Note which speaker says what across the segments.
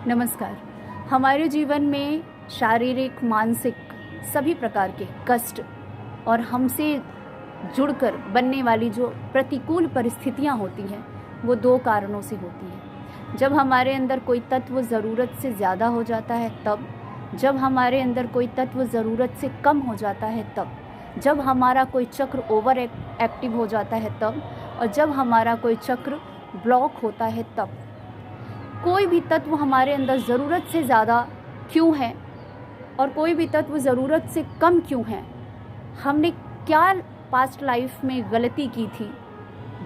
Speaker 1: नमस्कार। हमारे जीवन में शारीरिक, मानसिक सभी प्रकार के कष्ट और हमसे जुड़कर बनने वाली जो प्रतिकूल परिस्थितियाँ होती हैं वो दो कारणों से होती हैं। जब हमारे अंदर कोई तत्व ज़रूरत से ज़्यादा हो जाता है तब, जब हमारे अंदर कोई तत्व ज़रूरत से कम हो जाता है तब, जब हमारा कोई चक्र ओवर एक्टिव हो जाता है तब, और जब हमारा कोई चक्र ब्लॉक होता है तब। कोई भी तत्व हमारे अंदर ज़रूरत से ज़्यादा क्यों है और कोई भी तत्व ज़रूरत से कम क्यों है, हमने क्या पास्ट लाइफ में गलती की थी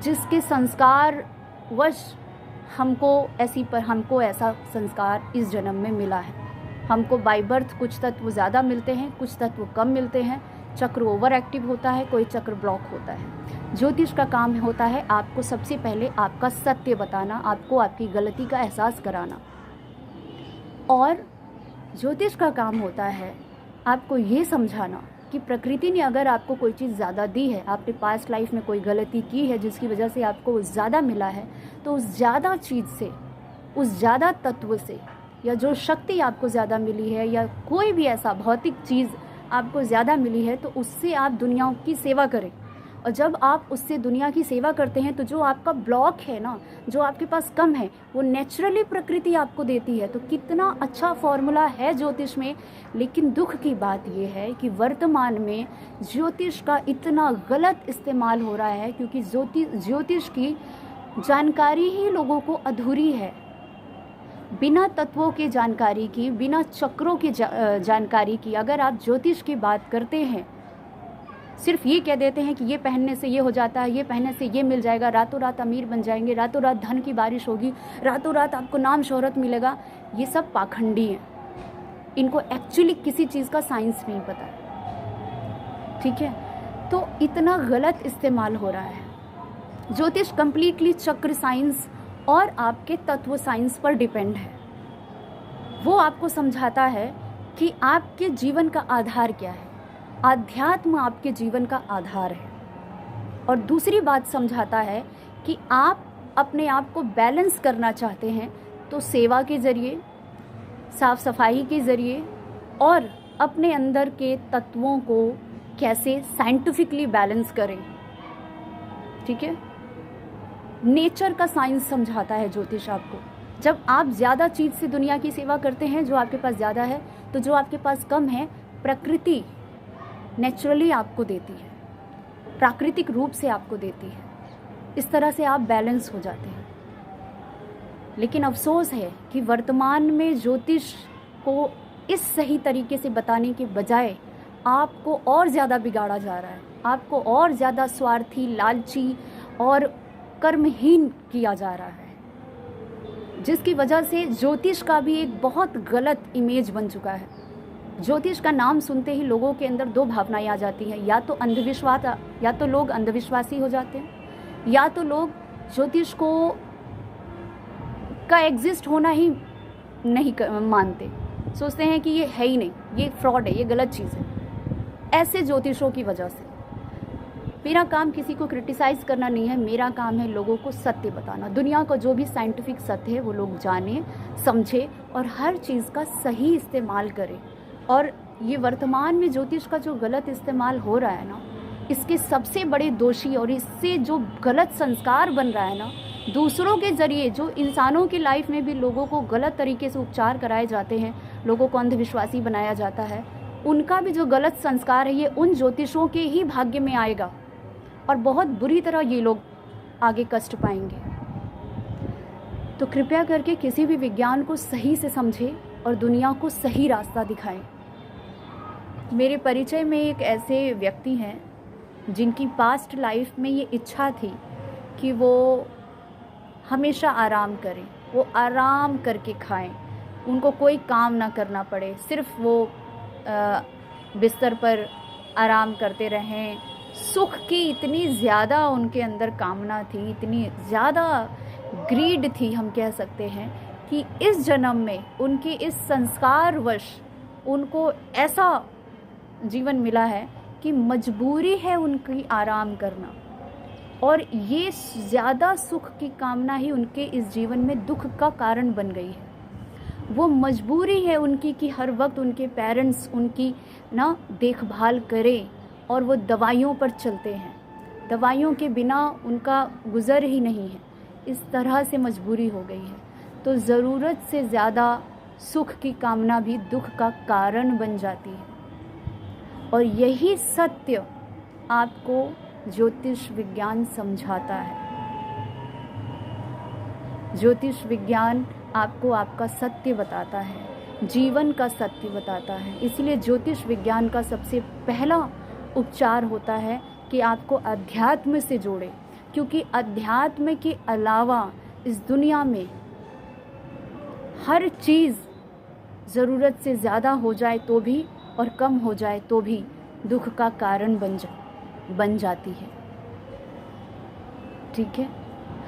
Speaker 1: जिसके संस्कार वश हमको ऐसा संस्कार इस जन्म में मिला है। हमको बाय बर्थ कुछ तत्व ज़्यादा मिलते हैं, कुछ तत्व कम मिलते हैं। चक्र ओवर एक्टिव होता है, कोई चक्र ब्लॉक होता है। ज्योतिष का काम होता है आपको सबसे पहले आपका सत्य बताना, आपको आपकी गलती का एहसास कराना। और ज्योतिष का काम होता है आपको ये समझाना कि प्रकृति ने अगर आपको कोई चीज़ ज़्यादा दी है, आपने पास्ट लाइफ में कोई गलती की है जिसकी वजह से आपको ज़्यादा मिला है, तो उस ज़्यादा चीज़ से, उस ज़्यादा तत्व से, या जो शक्ति आपको ज़्यादा मिली है या कोई भी ऐसा भौतिक चीज़ आपको ज़्यादा मिली है, तो उससे आप दुनिया की सेवा करें। और जब आप उससे दुनिया की सेवा करते हैं तो जो आपका ब्लॉक है ना, जो आपके पास कम है, वो नेचुरली प्रकृति आपको देती है। तो कितना अच्छा फॉर्मूला है ज्योतिष में। लेकिन दुख की बात ये है कि वर्तमान में ज्योतिष का इतना गलत इस्तेमाल हो रहा है क्योंकि ज्योतिष की जानकारी ही लोगों को अधूरी है। बिना तत्वों के जानकारी की, बिना चक्रों की जानकारी की अगर आप ज्योतिष की बात करते हैं, सिर्फ ये कह देते हैं कि ये पहनने से ये हो जाता है, ये पहनने से ये मिल जाएगा, रातों रात अमीर बन जाएंगे, रातों रात धन की बारिश होगी, रातों रात आपको नाम शोहरत मिलेगा, ये सब पाखंडी हैं। इनको एक्चुअली किसी चीज़ का साइंस नहीं पता, ठीक है। तो इतना गलत इस्तेमाल हो रहा है। ज्योतिष कंप्लीटली चक्र साइंस और आपके तत्व साइंस पर डिपेंड है। वो आपको समझाता है कि आपके जीवन का आधार क्या है। आध्यात्म आपके जीवन का आधार है। और दूसरी बात समझाता है कि आप अपने आप को बैलेंस करना चाहते हैं तो सेवा के ज़रिए, साफ सफाई के ज़रिए और अपने अंदर के तत्वों को कैसे साइंटिफिकली बैलेंस करें, ठीक है। नेचर का साइंस समझाता है ज्योतिष आपको। जब आप ज़्यादा चीज़ से दुनिया की सेवा करते हैं, जो आपके पास ज़्यादा है, तो जो आपके पास कम है प्रकृति नेचुरली आपको देती है, प्राकृतिक रूप से आपको देती है। इस तरह से आप बैलेंस हो जाते हैं। लेकिन अफसोस है कि वर्तमान में ज्योतिष को इस सही तरीके से बताने के बजाय आपको और ज़्यादा बिगाड़ा जा रहा है, आपको और ज़्यादा स्वार्थी, लालची और कर्महीन किया जा रहा है, जिसकी वजह से ज्योतिष का भी एक बहुत गलत इमेज बन चुका है। ज्योतिष का नाम सुनते ही लोगों के अंदर दो भावनाएं आ जाती हैं, या तो अंधविश्वास, या तो लोग अंधविश्वासी हो जाते हैं, या तो लोग ज्योतिष को का एग्जिस्ट होना ही नहीं मानते, सोचते हैं कि ये है ही नहीं, ये फ्रॉड है, ये गलत चीज़ है। ऐसे ज्योतिषों की वजह से मेरा काम किसी को क्रिटिसाइज़ करना नहीं है, मेरा काम है लोगों को सत्य बताना। दुनिया का जो भी साइंटिफिक सत्य है वो लोग जाने, समझे और हर चीज़ का सही इस्तेमाल करें। और ये वर्तमान में ज्योतिष का जो गलत इस्तेमाल हो रहा है ना, इसके सबसे बड़े दोषी और इससे जो गलत संस्कार बन रहा है ना, दूसरों के ज़रिए जो इंसानों की लाइफ में भी लोगों को गलत तरीके से उपचार कराए जाते हैं, लोगों को अंधविश्वासी बनाया जाता है, उनका भी जो गलत संस्कार है ये उन ज्योतिषों के ही भाग्य में आएगा और बहुत बुरी तरह ये लोग आगे कष्ट पाएंगे। तो कृपया करके किसी भी विज्ञान को सही से समझें और दुनिया को सही रास्ता दिखाएं। मेरे परिचय में एक ऐसे व्यक्ति हैं जिनकी पास्ट लाइफ में ये इच्छा थी कि वो हमेशा आराम करें, वो आराम करके खाएं, उनको कोई काम ना करना पड़े, सिर्फ वो बिस्तर पर आराम करते रहें। सुख की इतनी ज़्यादा उनके अंदर कामना थी, इतनी ज़्यादा ग्रीड थी, हम कह सकते हैं, कि इस जन्म में उनके इस संस्कारवश उनको ऐसा जीवन मिला है कि मजबूरी है उनकी आराम करना। और ये ज़्यादा सुख की कामना ही उनके इस जीवन में दुख का कारण बन गई है। वो मजबूरी है उनकी कि हर वक्त उनके पेरेंट्स उनकी ना देखभाल करें, और वो दवाइयों पर चलते हैं, दवाइयों के बिना उनका गुज़र ही नहीं है। इस तरह से मजबूरी हो गई है। तो ज़रूरत से ज़्यादा सुख की कामना भी दुख का कारण बन जाती है। और यही सत्य आपको ज्योतिष विज्ञान समझाता है। ज्योतिष विज्ञान आपको आपका सत्य बताता है, जीवन का सत्य बताता है। इसलिए ज्योतिष विज्ञान का सबसे पहला उपचार होता है कि आपको अध्यात्म से जोड़े, क्योंकि अध्यात्म के अलावा इस दुनिया में हर चीज़ ज़रूरत से ज़्यादा हो जाए तो भी और कम हो जाए तो भी दुख का कारण बन जाती है। ठीक है।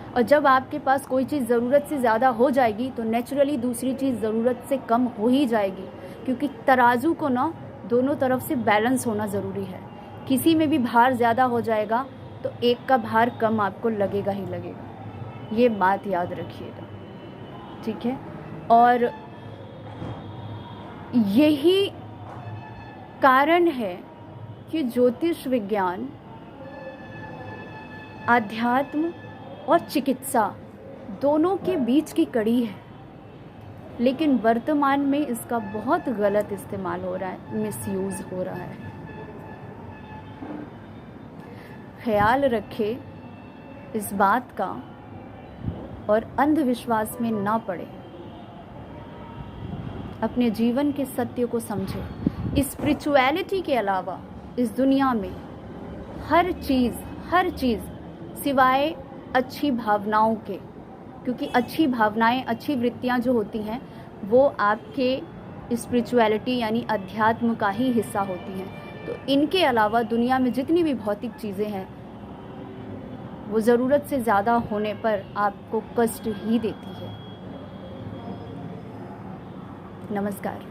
Speaker 1: और जब आपके पास कोई चीज़ ज़रूरत से ज़्यादा हो जाएगी तो नेचुरली दूसरी चीज़ ज़रूरत से कम हो ही जाएगी, क्योंकि तराजू को ना दोनों तरफ से बैलेंस होना ज़रूरी है। किसी में भी भार ज़्यादा हो जाएगा तो एक का भार कम आपको लगेगा ही लगेगा। ये बात याद रखिएगा। ठीक है। और यही कारण है कि ज्योतिष विज्ञान आध्यात्म और चिकित्सा दोनों के बीच की कड़ी है, लेकिन वर्तमान में इसका बहुत गलत इस्तेमाल हो रहा है, मिसयूज़ हो रहा है। ख्याल रखें इस बात का और अंधविश्वास में ना पड़े। अपने जीवन के सत्य को समझें। स्पिरिचुअलिटी के अलावा इस दुनिया में हर चीज़ सिवाय अच्छी भावनाओं के, क्योंकि अच्छी भावनाएं, अच्छी वृत्तियां जो होती हैं वो आपके स्पिरिचुअलिटी यानी अध्यात्म का ही हिस्सा होती हैं। तो इनके अलावा दुनिया में जितनी भी भौतिक चीज़ें हैं वो ज़रूरत से ज़्यादा होने पर आपको कष्ट ही देती है। नमस्कार।